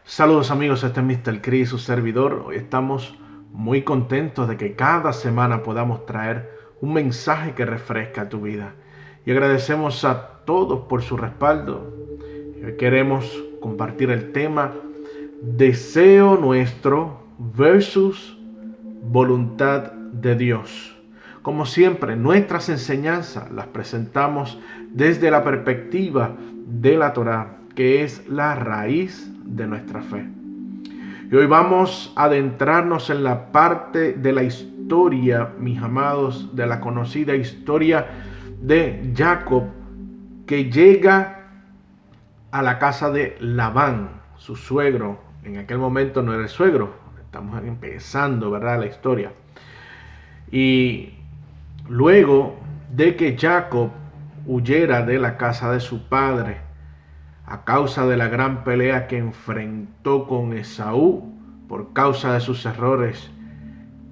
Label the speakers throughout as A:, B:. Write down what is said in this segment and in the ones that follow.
A: Saludos amigos, este es Mr. Chris, su servidor. Hoy estamos muy contentos de que cada semana podamos traer un mensaje que refresca tu vida. Y agradecemos a todos por su respaldo. Hoy queremos compartir el tema deseo nuestro versus voluntad de Dios. Como siempre, nuestras enseñanzas las presentamos desde la perspectiva de la Torá, que es la raíz de nuestra fe. Y hoy vamos a adentrarnos en la parte de la historia, mis amados, de la conocida historia de Jacob, que llega a la casa de Labán, su suegro. En aquel momento no era el suegro, estamos empezando, ¿verdad?, la historia. Y luego de que Jacob huyera de la casa de su padre, a causa de la gran pelea que enfrentó con Esaú, por causa de sus errores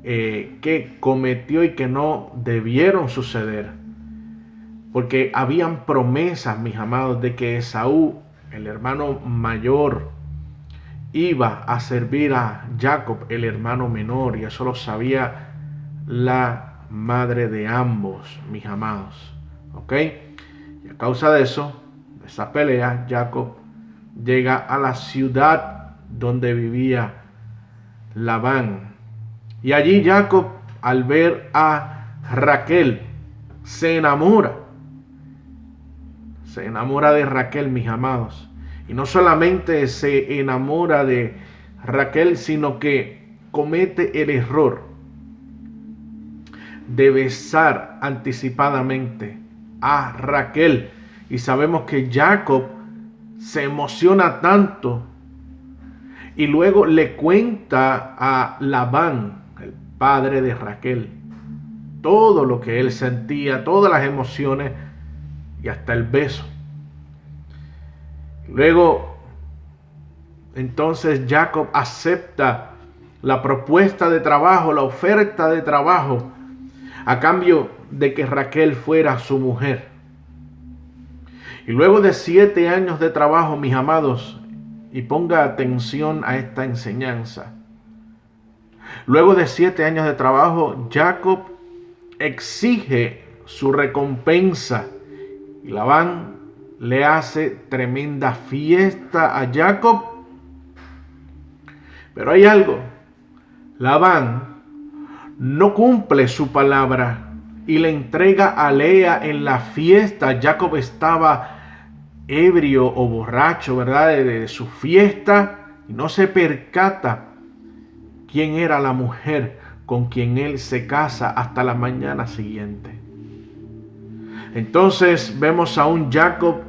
A: que cometió y que no debieron suceder, porque habían promesas, mis amados, de que Esaú, el hermano mayor, iba a servir a Jacob, el hermano menor, y eso lo sabía la madre de ambos, mis amados. ¿Ok? Y a causa de eso, de esa pelea, Jacob llega a la ciudad donde vivía Labán. Y allí Jacob, al ver a Raquel, se enamora. Se enamora de Raquel, mis amados. Y no solamente se enamora de Raquel, sino que comete el error de besar anticipadamente a Raquel. Y sabemos que Jacob se emociona tanto y luego le cuenta a Labán, el padre de Raquel, todo lo que él sentía, todas las emociones y hasta el beso. Luego, entonces Jacob acepta la propuesta de trabajo, la oferta de trabajo, a cambio de que Raquel fuera su mujer. Y luego de 7 años de trabajo, mis amados, y ponga atención a esta enseñanza. Luego de 7 años de trabajo, Jacob exige su recompensa. Y Labán le hace tremenda fiesta a Jacob. Pero hay algo. Labán no cumple su palabra y le entrega a Lea en la fiesta. Jacob estaba ebrio o borracho, ¿verdad?, de su fiesta, y no se percata quién era la mujer con quien él se casa hasta la mañana siguiente. Entonces vemos a un Jacob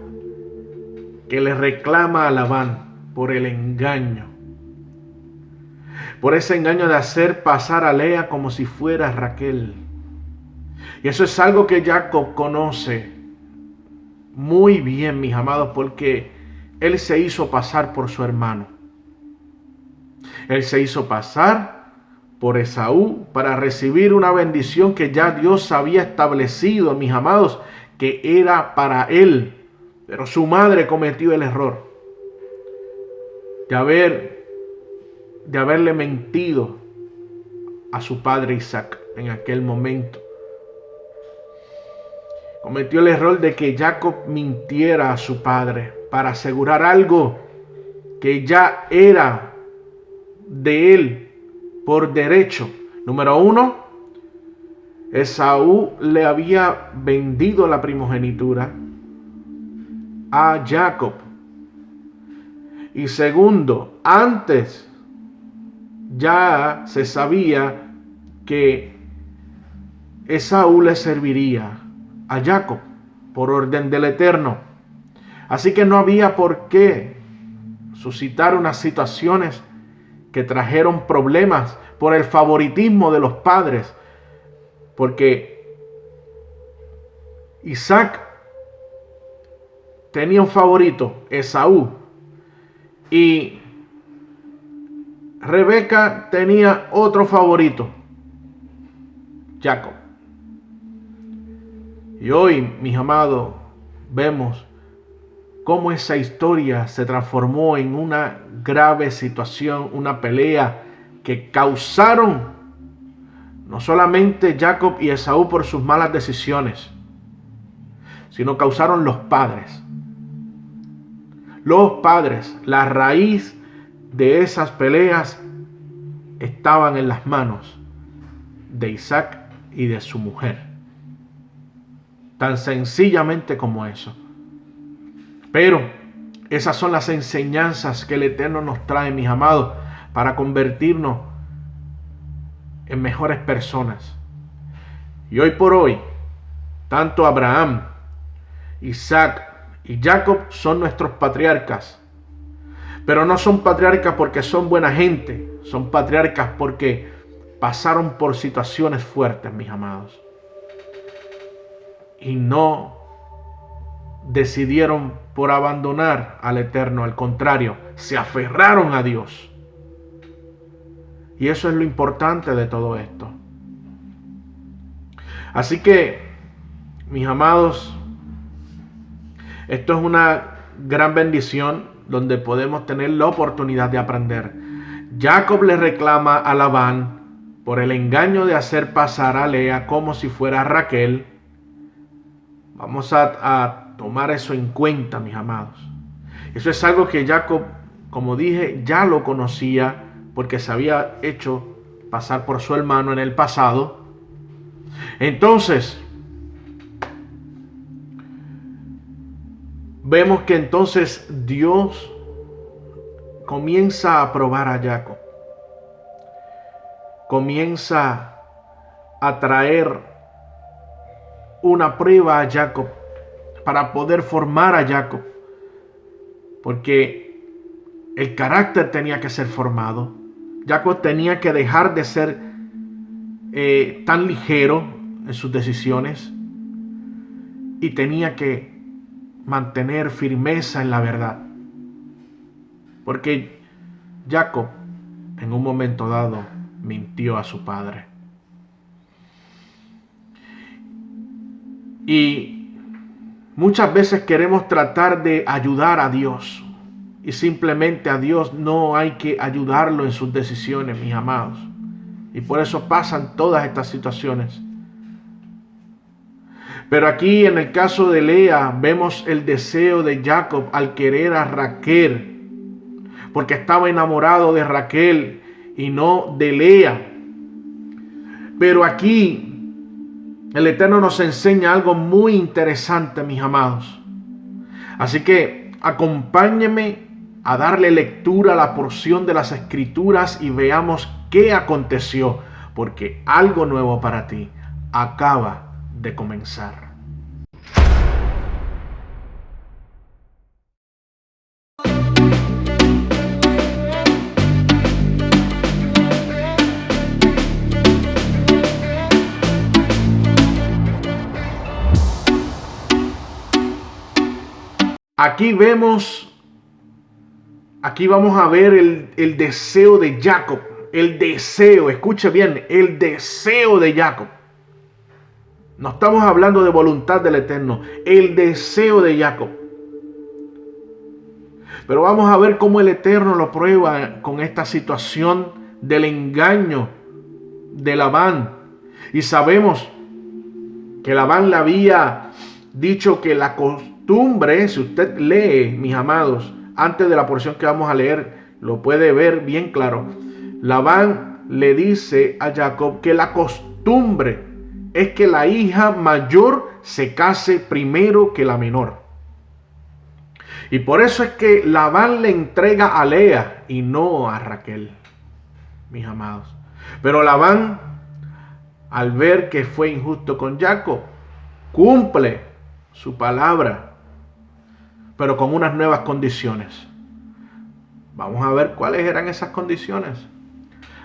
A: que le reclama a Labán por el engaño, por ese engaño de hacer pasar a Lea como si fuera Raquel. Y eso es algo que Jacob conoce muy bien, mis amados, porque él se hizo pasar por su hermano. Él se hizo pasar por Esaú para recibir una bendición que ya Dios había establecido, mis amados, que era para él. Pero su madre cometió el error de haberle mentido a su padre Isaac en aquel momento. Cometió el error de que Jacob mintiera a su padre para asegurar algo que ya era de él por derecho. Número 1, Esaú le había vendido la primogenitura a Jacob. Y segundo, antes ya se sabía que Esaú le serviría a Jacob por orden del Eterno. Así que no había por qué suscitar unas situaciones que trajeron problemas por el favoritismo de los padres, porque Isaac tenía un favorito, Esaú, y Rebeca tenía otro favorito, Jacob. Y hoy, mis amados, vemos cómo esa historia se transformó en una grave situación, una pelea que causaron no solamente Jacob y Esaú por sus malas decisiones, sino causaron los padres. Los padres, la raíz de esas peleas estaban en las manos de Isaac y de su mujer. Tan sencillamente como eso. Pero esas son las enseñanzas que el Eterno nos trae, mis amados, para convertirnos en mejores personas. Y hoy por hoy, tanto Abraham, Isaac y Jacob son nuestros patriarcas. Pero no son patriarcas porque son buena gente, son patriarcas porque pasaron por situaciones fuertes, mis amados. Y no decidieron por abandonar al Eterno, al contrario, se aferraron a Dios. Y eso es lo importante de todo esto. Así que, mis amados, esto es una gran bendición donde podemos tener la oportunidad de aprender. Jacob le reclama a Labán por el engaño de hacer pasar a Lea como si fuera Raquel. Vamos a tomar eso en cuenta, mis amados. Eso es algo que Jacob, como dije, ya lo conocía porque se había hecho pasar por su hermano en el pasado. Entonces, vemos que entonces Dios comienza a probar a Jacob. Comienza a traer una prueba a Jacob para poder formar a Jacob. Porque el carácter tenía que ser formado. Jacob tenía que dejar de ser tan ligero en sus decisiones. Y tenía que mantener firmeza en la verdad. Porque Jacob en un momento dado mintió a su padre. Y muchas veces queremos tratar de ayudar a Dios. Y simplemente a Dios no hay que ayudarlo en sus decisiones, mis amados. Y por eso pasan todas estas situaciones. Pero aquí en el caso de Lea vemos el deseo de Jacob al querer a Raquel, porque estaba enamorado de Raquel y no de Lea. Pero aquí el Eterno nos enseña algo muy interesante, mis amados. Así que acompáñenme a darle lectura a la porción de las Escrituras y veamos qué aconteció, porque algo nuevo para ti acaba de comenzar. Aquí vamos a ver el deseo de Jacob. El deseo, escuche bien, el deseo de Jacob. No estamos hablando de voluntad del Eterno, el deseo de Jacob. Pero vamos a ver cómo el Eterno lo prueba con esta situación del engaño de Labán. Y sabemos que Labán le había dicho que la costumbre, si usted lee, mis amados, antes de la porción que vamos a leer, lo puede ver bien claro. Labán le dice a Jacob que la costumbre es que la hija mayor se case primero que la menor. Y por eso es que Labán le entrega a Lea y no a Raquel, mis amados. Pero Labán, al ver que fue injusto con Jacob, cumple su palabra, pero con unas nuevas condiciones. Vamos a ver cuáles eran esas condiciones.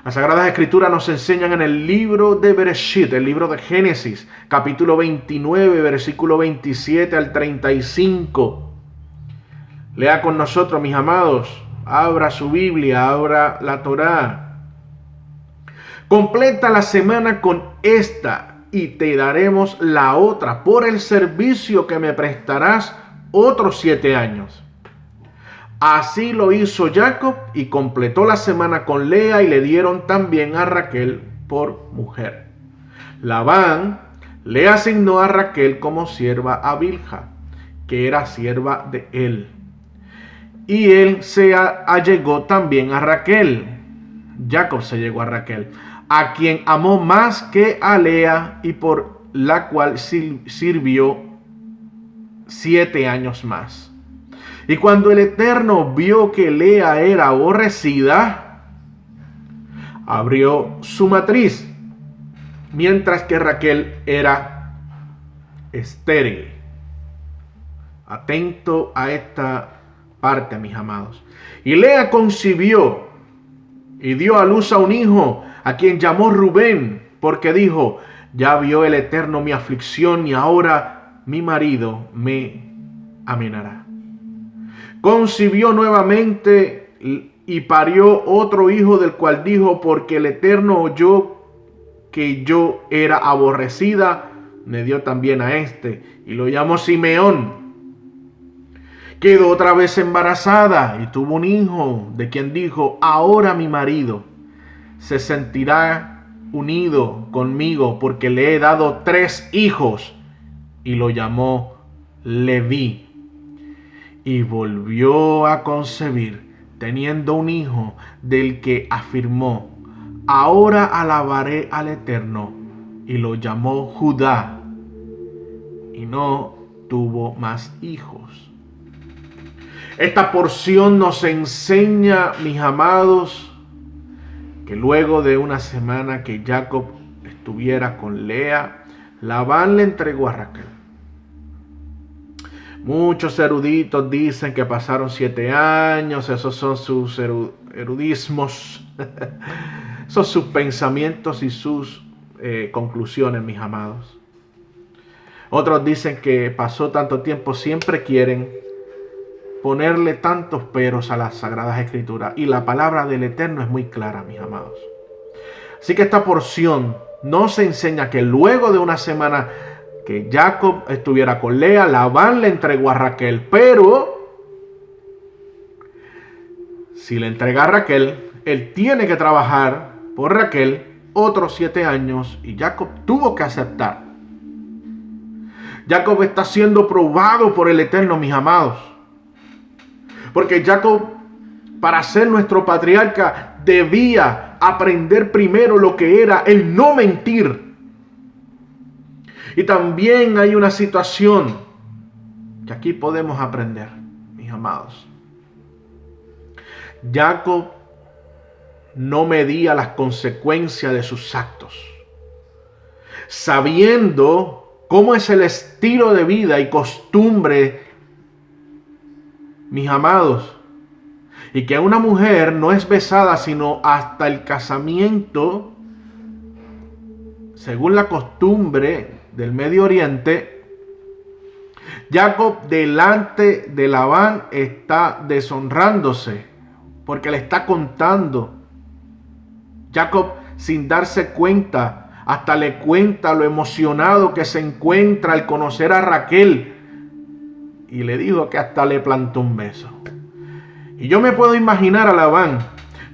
A: Las Sagradas Escrituras nos enseñan en el libro de Bereshit, el libro de Génesis, capítulo 29, versículo 27 al 35. Lea con nosotros, mis amados. Abra su Biblia, abra la Torá. Completa la semana con esta y te daremos la otra por el servicio que me prestarás otros 7 años. Así lo hizo Jacob y completó la semana con Lea y le dieron también a Raquel por mujer. Labán le asignó a Raquel como sierva a Bilha, que era sierva de él. Y él se allegó también a Raquel. Jacob se llegó a Raquel, a quien amó más que a Lea y por la cual sirvió 7 años más. Y cuando el Eterno vio que Lea era aborrecida, abrió su matriz, mientras que Raquel era estéril. Atento a esta parte, mis amados. Y Lea concibió y dio a luz a un hijo, a quien llamó Rubén, porque dijo: ya vio el Eterno mi aflicción y ahora mi marido me amenará. Concibió nuevamente y parió otro hijo, del cual dijo: porque el Eterno oyó que yo era aborrecida, me dio también a este, y lo llamó Simeón. Quedó otra vez embarazada y tuvo un hijo, de quien dijo: ahora mi marido se sentirá unido conmigo, porque le he dado 3 hijos, y lo llamó Leví. Y volvió a concebir, teniendo un hijo, del que afirmó: ahora alabaré al Eterno, y lo llamó Judá, y no tuvo más hijos. Esta porción nos enseña, mis amados, que luego de una semana que Jacob estuviera con Lea, Labán le entregó a Raquel. Muchos eruditos dicen que pasaron 7 años, esos son sus erudismos, esos son sus pensamientos y sus conclusiones, mis amados. Otros dicen que pasó tanto tiempo, siempre quieren ponerle tantos peros a las Sagradas Escrituras, y la palabra del Eterno es muy clara, mis amados. Así que esta porción nos enseña que luego de una semana que Jacob estuviera con Lea, Labán le entregó a Raquel, pero si le entrega a Raquel, él tiene que trabajar por Raquel otros 7 años, y Jacob tuvo que aceptar. Jacob está siendo probado por el Eterno, mis amados, porque Jacob, para ser nuestro patriarca, debía aprender primero lo que era el no mentir. Y también hay una situación que aquí podemos aprender, mis amados. Jacob no medía las consecuencias de sus actos, sabiendo cómo es el estilo de vida y costumbre, mis amados, y que una mujer no es besada sino hasta el casamiento, según la costumbre del Medio Oriente. Jacob delante de Labán está deshonrándose, porque le está contando. Jacob, sin darse cuenta, hasta le cuenta lo emocionado que se encuentra al conocer a Raquel, y le dijo que hasta le plantó un beso. Y yo me puedo imaginar a Labán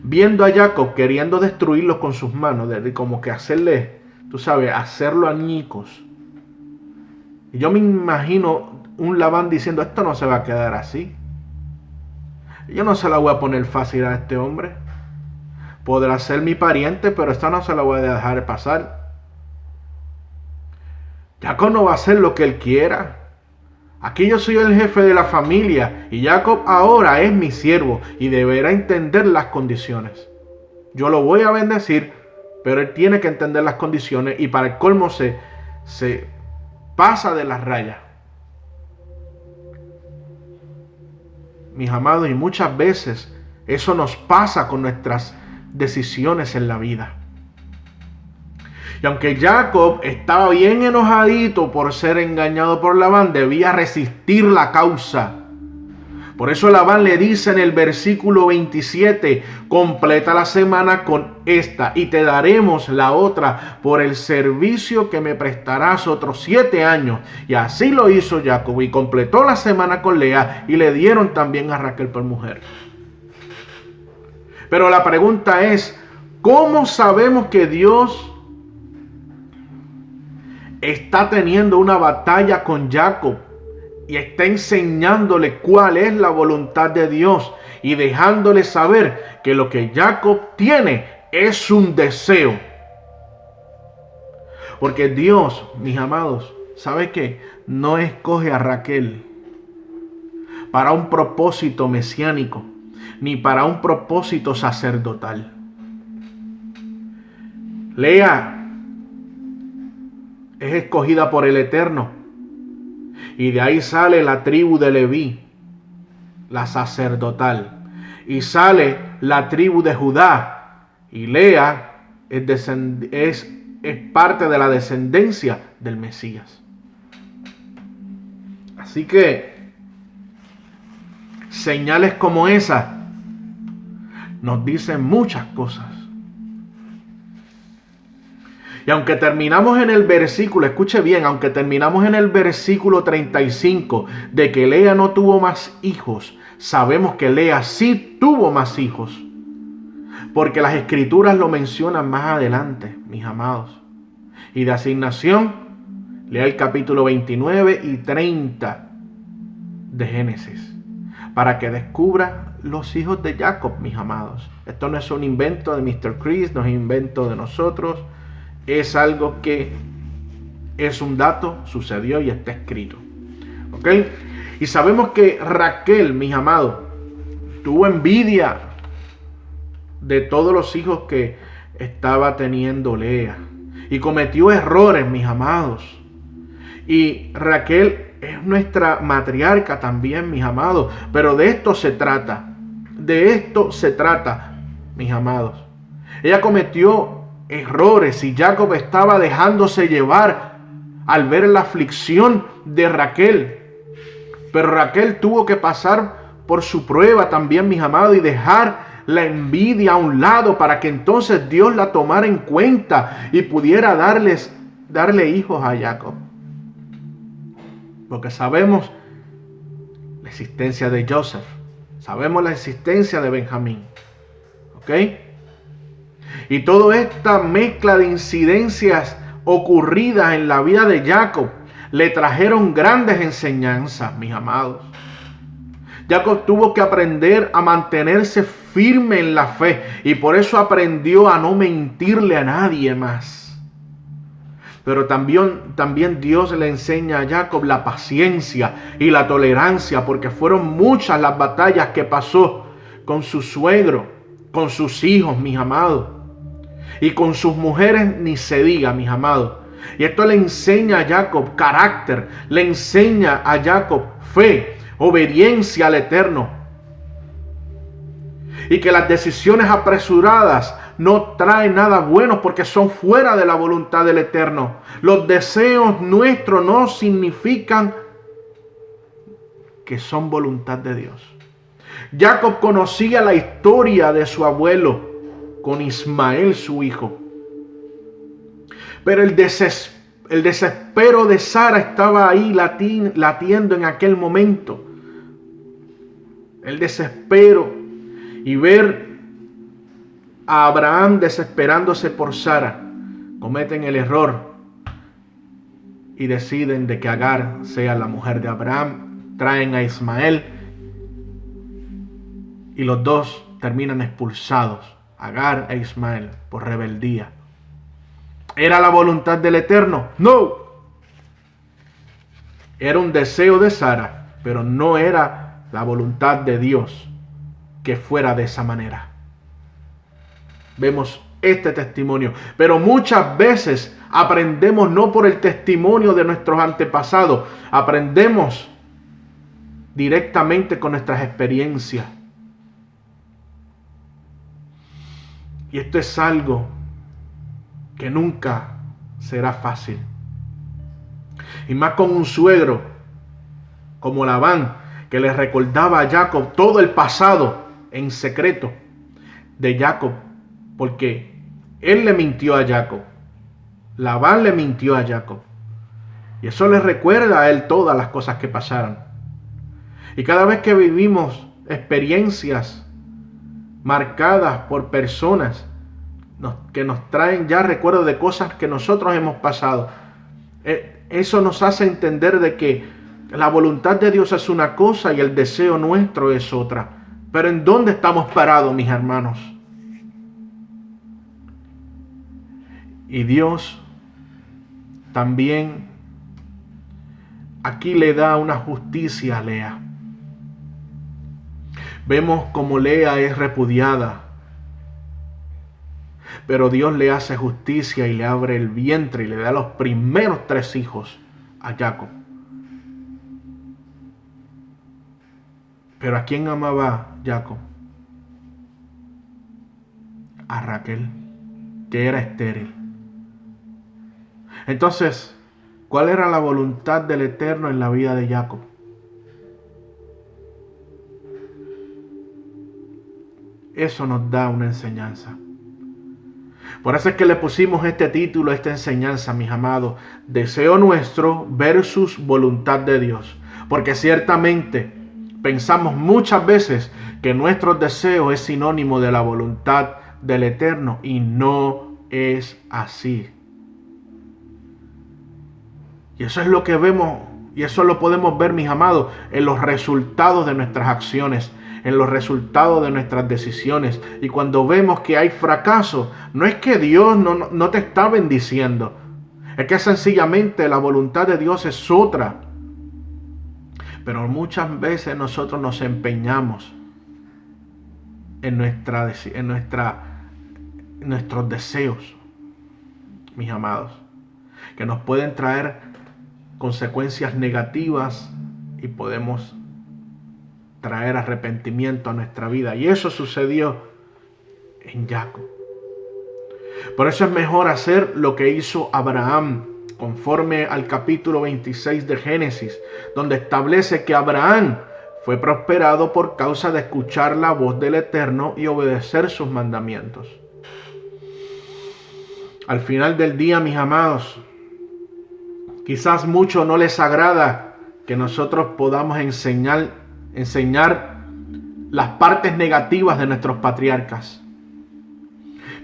A: viendo a Jacob queriendo destruirlo con sus manos, como que hacerle, tú sabes, hacerlo añicos. Y yo me imagino un Labán diciendo: esto no se va a quedar así. Yo no se la voy a poner fácil a este hombre. Podrá ser mi pariente, pero esta no se la voy a dejar pasar. Jacob no va a hacer lo que él quiera. Aquí yo soy el jefe de la familia y Jacob ahora es mi siervo y deberá entender las condiciones. Yo lo voy a bendecir, pero él tiene que entender las condiciones, y para el colmo se pasa de las rayas. Mis amados, y muchas veces eso nos pasa con nuestras decisiones en la vida. Y aunque Jacob estaba bien enojadito por ser engañado por Labán, debía resistir la causa, Por eso Labán le dice en el versículo 27, completa la semana con esta y te daremos la otra por el servicio que me prestarás otros 7 años. Y así lo hizo Jacob y completó la semana con Lea y le dieron también a Raquel por mujer. Pero la pregunta es, ¿cómo sabemos que Dios está teniendo una batalla con Jacob y está enseñándole cuál es la voluntad de Dios y dejándole saber que lo que Jacob tiene es un deseo? Porque Dios, mis amados, ¿sabe qué? No escoge a Raquel para un propósito mesiánico ni para un propósito sacerdotal. Lea es escogida por el Eterno y de ahí sale la tribu de Leví, la sacerdotal, y sale la tribu de Judá, y Lea es parte de la descendencia del Mesías. Así que señales como esa nos dicen muchas cosas. Y aunque terminamos en el versículo, escuche bien, aunque terminamos en el versículo 35 de que Lea no tuvo más hijos, sabemos que Lea sí tuvo más hijos. Porque las escrituras lo mencionan más adelante, mis amados. Y de asignación, lea el capítulo 29 y 30 de Génesis, para que descubra los hijos de Jacob, mis amados. Esto no es un invento de Mr. Chris, no es un invento de nosotros. Es algo que es un dato, sucedió y está escrito. ¿Ok? Y sabemos que Raquel, mis amados, tuvo envidia de todos los hijos que estaba teniendo Lea. Y cometió errores, mis amados. Y Raquel es nuestra matriarca también, mis amados. Pero de esto se trata. De esto se trata, mis amados. Ella cometió errores y Jacob estaba dejándose llevar al ver la aflicción de Raquel. Pero Raquel tuvo que pasar por su prueba también, mis amados, y dejar la envidia a un lado para que entonces Dios la tomara en cuenta y pudiera darle hijos a Jacob. Porque sabemos la existencia de Joseph, sabemos la existencia de Benjamín. ¿Ok? Y toda esta mezcla de incidencias ocurridas en la vida de Jacob le trajeron grandes enseñanzas, mis amados. Jacob tuvo que aprender a mantenerse firme en la fe y por eso aprendió a no mentirle a nadie más. Pero también Dios le enseña a Jacob la paciencia y la tolerancia, porque fueron muchas las batallas que pasó con su suegro, con sus hijos, mis amados. Y con sus mujeres ni se diga, mis amados. Y esto le enseña a Jacob carácter, le enseña a Jacob fe, obediencia al Eterno. Y que las decisiones apresuradas no traen nada bueno porque son fuera de la voluntad del Eterno. Los deseos nuestros no significan que son voluntad de Dios. Jacob conocía la historia de su abuelo con Ismael, su hijo. Pero el desespero de Sara estaba ahí latiendo en aquel momento. El desespero y ver a Abraham desesperándose por Sara. Cometen el error y deciden de que Agar sea la mujer de Abraham. Traen a Ismael y los dos terminan expulsados. Agar e Ismael por rebeldía. ¿Era la voluntad del Eterno? No. Era un deseo de Sara, pero no era la voluntad de Dios que fuera de esa manera. Vemos este testimonio, pero muchas veces aprendemos no por el testimonio de nuestros antepasados, aprendemos directamente con nuestras experiencias. Y esto es algo que nunca será fácil. Y más con un suegro como Labán, que le recordaba a Jacob todo el pasado en secreto de Jacob, porque él le mintió a Jacob. Labán le mintió a Jacob. Y eso le recuerda a él todas las cosas que pasaron. Y cada vez que vivimos experiencias marcadas por personas que nos traen ya recuerdos de cosas que nosotros hemos pasado, eso nos hace entender de que la voluntad de Dios es una cosa y el deseo nuestro es otra. Pero ¿en dónde estamos parados, mis hermanos? Y Dios también aquí le da una justicia a Lea. Vemos como Lea es repudiada, pero Dios le hace justicia y le abre el vientre y le da los primeros 3 hijos a Jacob. Pero ¿a quién amaba Jacob? A Raquel, que era estéril. Entonces, ¿cuál era la voluntad del Eterno en la vida de Jacob? Eso nos da una enseñanza. Por eso es que le pusimos este título, esta enseñanza, mis amados: deseo nuestro versus voluntad de Dios. Porque ciertamente pensamos muchas veces que nuestro deseo es sinónimo de la voluntad del Eterno, y no es así. Y eso es lo que vemos, y eso lo podemos ver, mis amados, en los resultados de nuestras acciones, en los resultados de nuestras decisiones. Y cuando vemos que hay fracaso, no es que Dios no te está bendiciendo, es que sencillamente la voluntad de Dios es otra. Pero muchas veces nosotros nos empeñamos en nuestros deseos, mis amados, que nos pueden traer consecuencias negativas y podemos traer arrepentimiento a nuestra vida. Y eso sucedió en Jacob. Por eso es mejor hacer lo que hizo Abraham, conforme al capítulo 26 de Génesis, donde establece que Abraham fue prosperado por causa de escuchar la voz del Eterno y obedecer sus mandamientos. Al final del día, mis amados, quizás mucho no les agrada que nosotros podamos enseñar las partes negativas de nuestros patriarcas.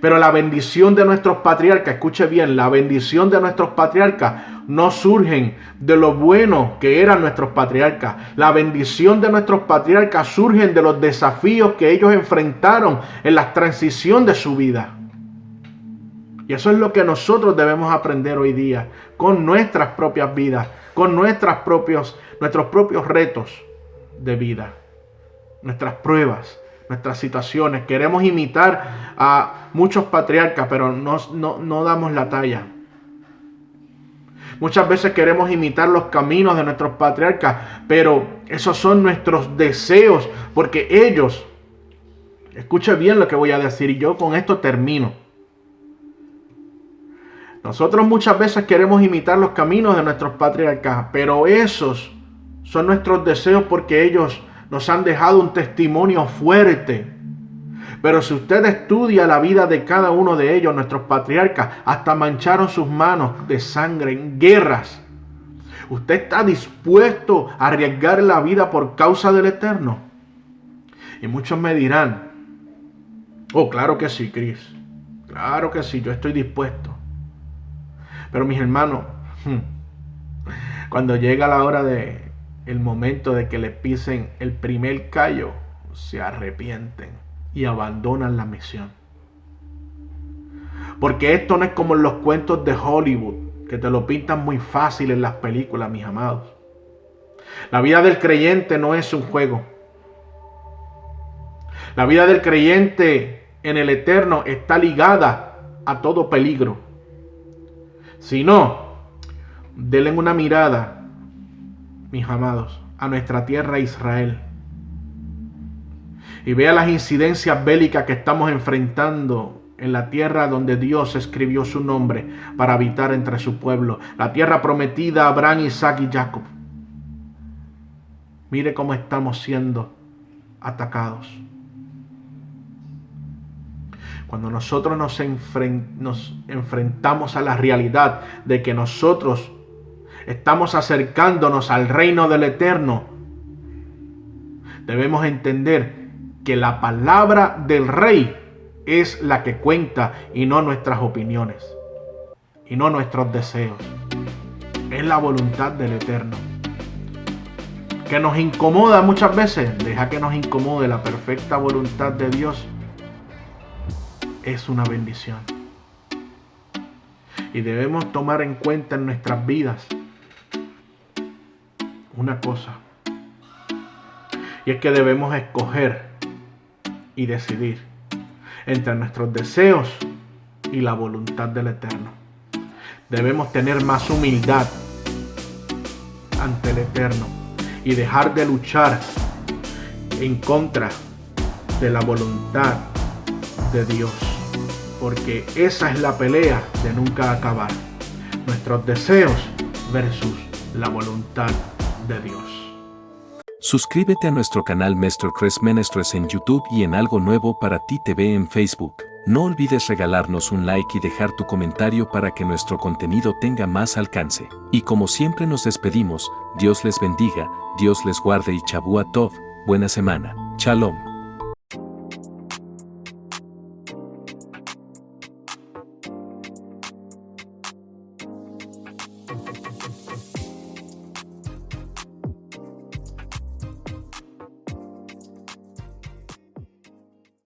A: Pero la bendición de nuestros patriarcas, escuche bien, la bendición de nuestros patriarcas no surgen de lo bueno que eran nuestros patriarcas. La bendición de nuestros patriarcas surgen de los desafíos que ellos enfrentaron en la transición de su vida. Y eso es lo que nosotros debemos aprender hoy día, con nuestras propias vidas, con nuestros propios retos de vida, nuestras pruebas, nuestras situaciones. Queremos imitar a muchos patriarcas, pero no damos la talla. Muchas veces queremos imitar los caminos de nuestros patriarcas, pero esos son nuestros deseos, porque ellos, escuche bien lo que voy a decir y yo con esto termino. Nosotros muchas veces queremos imitar los caminos de nuestros patriarcas, pero esos son nuestros deseos porque ellos nos han dejado un testimonio fuerte. Pero si usted estudia la vida de cada uno de ellos, nuestros patriarcas, hasta mancharon sus manos de sangre en guerras. ¿Usted está dispuesto a arriesgar la vida por causa del Eterno? Y muchos me dirán: oh, claro que sí, Cris. Claro que sí, yo estoy dispuesto. Pero mis hermanos, cuando llega la hora el momento de que le pisen el primer callo, se arrepienten y abandonan la misión. Porque esto no es como en los cuentos de Hollywood, que te lo pintan muy fácil en las películas, mis amados. La vida del creyente no es un juego. La vida del creyente en el Eterno está ligada a todo peligro. Si no, denle una mirada, mis amados, a nuestra tierra Israel. Y vea las incidencias bélicas que estamos enfrentando en la tierra donde Dios escribió su nombre para habitar entre su pueblo. La tierra prometida a Abraham, Isaac y Jacob. Mire cómo estamos siendo atacados. Cuando nosotros nos enfrentamos a la realidad de que nosotros estamos acercándonos al reino del Eterno, debemos entender que la palabra del Rey es la que cuenta y no nuestras opiniones y no nuestros deseos. Es la voluntad del Eterno. Que nos incomoda muchas veces, deja que nos incomode. La perfecta voluntad de Dios es una bendición. Y debemos tomar en cuenta en nuestras vidas una cosa. Y es que debemos escoger y decidir entre nuestros deseos y la voluntad del Eterno. Debemos tener más humildad ante el Eterno y dejar de luchar en contra de la voluntad de Dios, porque esa es la pelea de nunca acabar. Nuestros deseos versus la voluntad de Dios.
B: Suscríbete a nuestro canal Masterclass Ministries en YouTube y en Algo Nuevo para Ti TV en Facebook. No olvides regalarnos un like y dejar tu comentario para que nuestro contenido tenga más alcance. Y como siempre nos despedimos, Dios les bendiga, Dios les guarde y Shavua Tov, buena semana. Shalom.